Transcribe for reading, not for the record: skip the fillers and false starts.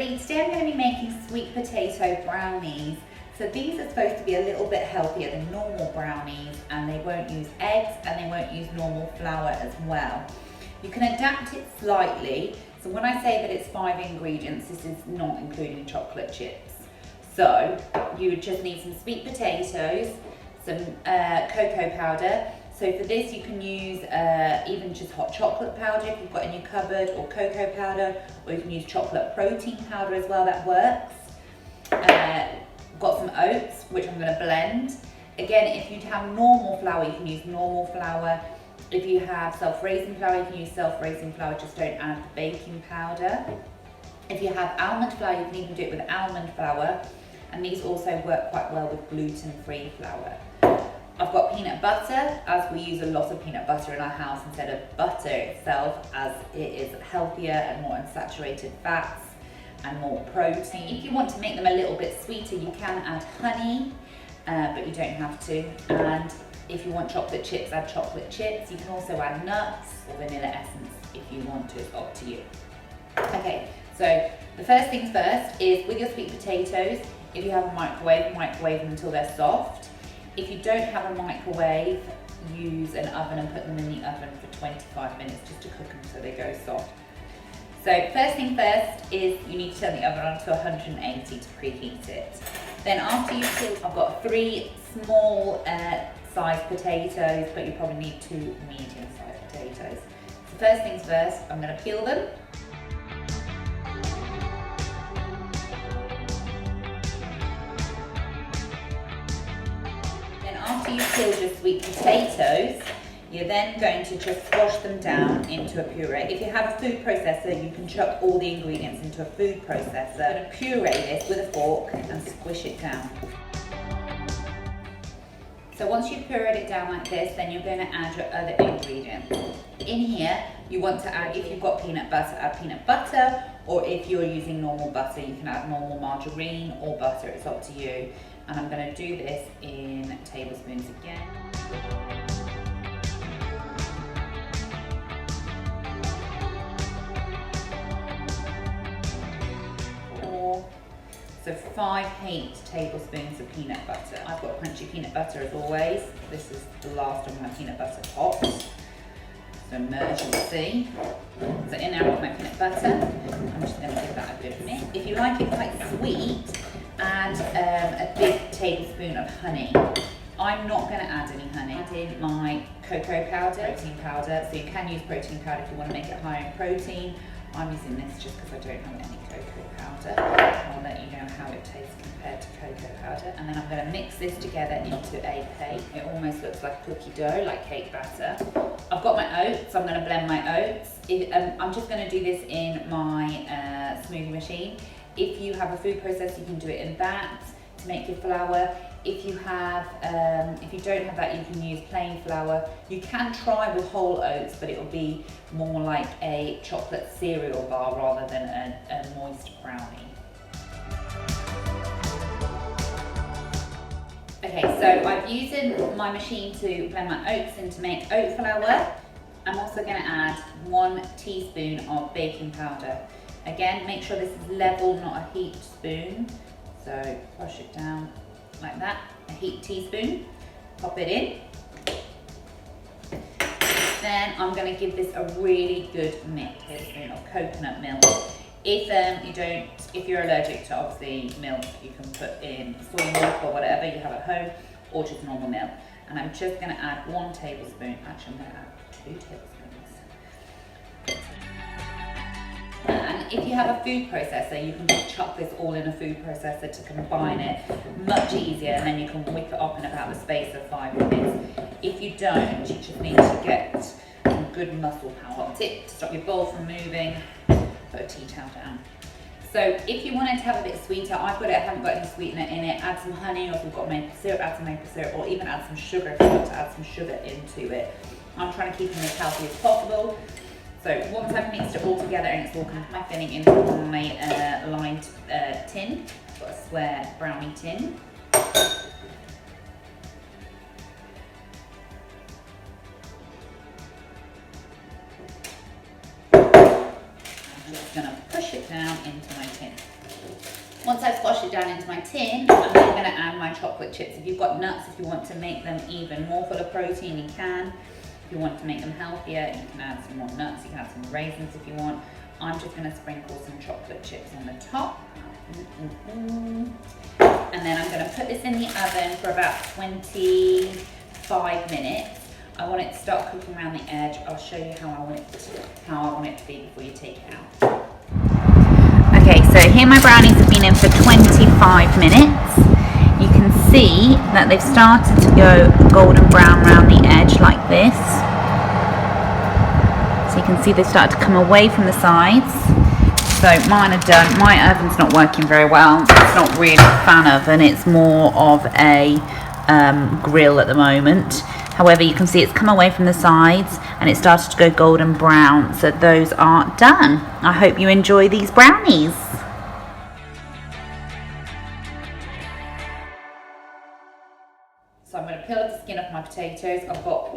everybody, today I'm going to be making sweet potato brownies. So these are supposed to be a little bit healthier than normal brownies, and they won't use eggs and they won't use normal flour as well. You can adapt it slightly. So when I say that it's 5 ingredients, this is not including chocolate chips. So you would just need some sweet potatoes, some cocoa powder. So for this you can use even just hot chocolate powder if you've got in your cupboard, or cocoa powder, or you can use chocolate protein powder as well, that works. Got some oats, which I'm going to blend. Again, if you have normal flour, you can use normal flour. If you have self-raising flour, you can use self-raising flour, just don't add the baking powder. If you have almond flour, you can even do it with almond flour. And these also work quite well with gluten-free flour. I've got peanut butter, as we use a lot of peanut butter in our house instead of butter itself, as it is healthier and more unsaturated fats and more protein. If you want to make them a little bit sweeter, you can add honey, but you don't have to. And if you want chocolate chips, add chocolate chips. You can also add nuts or vanilla essence if you want to, it's up to you. Okay, so the first things first is with your sweet potatoes, if you have a microwave them until they're soft. If you don't have a microwave, use an oven and put them in the oven for 25 minutes just to cook them so they go soft. So first thing first is you need to turn the oven on to 180 to preheat it. Then after you peel, I've got 3 small sized potatoes, but you probably need 2 medium sized potatoes. So first things first, I'm going to peel them. After you've peeled your sweet potatoes, you're then going to just squash them down into a puree. If you have a food processor, you can chuck all the ingredients into a food processor. I'm going to puree this with a fork and squish it down. So once you've pureed it down like this, then you're going to add your other ingredients. In here, you want to add, if you've got peanut butter, add peanut butter, or if you're using normal butter, you can add normal margarine or butter, it's up to you. And I'm going to do this in tablespoons again. So 5 heaped tablespoons of peanut butter. I've got crunchy peanut butter as always. This is the last of my peanut butter pots. So emergency. So in there I've got my peanut butter. I'm just going to give that a good mix. If you like it quite sweet, add a big tablespoon of honey. I'm not going to add any honey. Add in my cocoa powder, protein powder. So you can use protein powder if you want to make it high in protein. I'm using this just because I don't have any cocoa powder. I'll let you know how it tastes compared to cocoa powder. And then I'm going to mix this together into a cake. It almost looks like cookie dough, like cake batter. I've got my oats, so I'm going to blend my oats. I'm just going to do this in my smoothie machine. If you have a food processor, you can do it in that to make your flour. If you don't have that, you can use plain flour. You can try with whole oats, but it will be more like a chocolate cereal bar rather than a moist brownie. Okay, so I've used my machine to blend my oats in to make oat flour. I'm also going to add 1 teaspoon of baking powder. Again, make sure this is level, not a heaped spoon. So push it down like that, a heaped teaspoon, pop it in. Then I'm going to give this a really good mix. A spoon of coconut milk. If you're allergic to obviously milk, you can put in soy milk or whatever you have at home, or just normal milk. And I'm just going to add 1 tablespoon. Actually, I'm going to add 2 tablespoons. And if you have a food processor, you can just chuck this all in a food processor to combine it much easier, and then you can whip it up in about the space of 5 minutes. If you don't, you just need to get some good muscle power. Hot tip to stop your bowl from moving, put a tea towel down. So if you wanted to have a bit sweeter, I haven't got any sweetener in it, add some honey, or if you've got maple syrup, add some maple syrup, or even add some sugar if you want to add some sugar into it. I'm trying to keep them as healthy as possible. So once I've mixed it all together and it's all come, my filling into my lined tin. I've got a square brownie tin. I'm just going to push it down into my tin. wash it down into my tin, and then I'm going to add my chocolate chips. If you've got nuts, if you want to make them even more full of protein, you can. If you want to make them healthier, you can add some more nuts, you can add some raisins if you want. I'm just going to sprinkle some chocolate chips on the top. And then I'm going to put this in the oven for about 25 minutes. I want it to start cooking around the edge. I'll show you how I want it to be before you take it out. Okay, so here my brownies have been in for 25 minutes. You can see that they've started to go golden brown around the edge like this. So you can see they start to come away from the sides. So mine are done. My oven's not working very well. It's not really a fan oven. It's more of a grill at the moment. However, you can see it's come away from the sides and it started to go golden brown. So those are done. I hope you enjoy these brownies. So I'm going to peel off the skin off my potatoes. I've got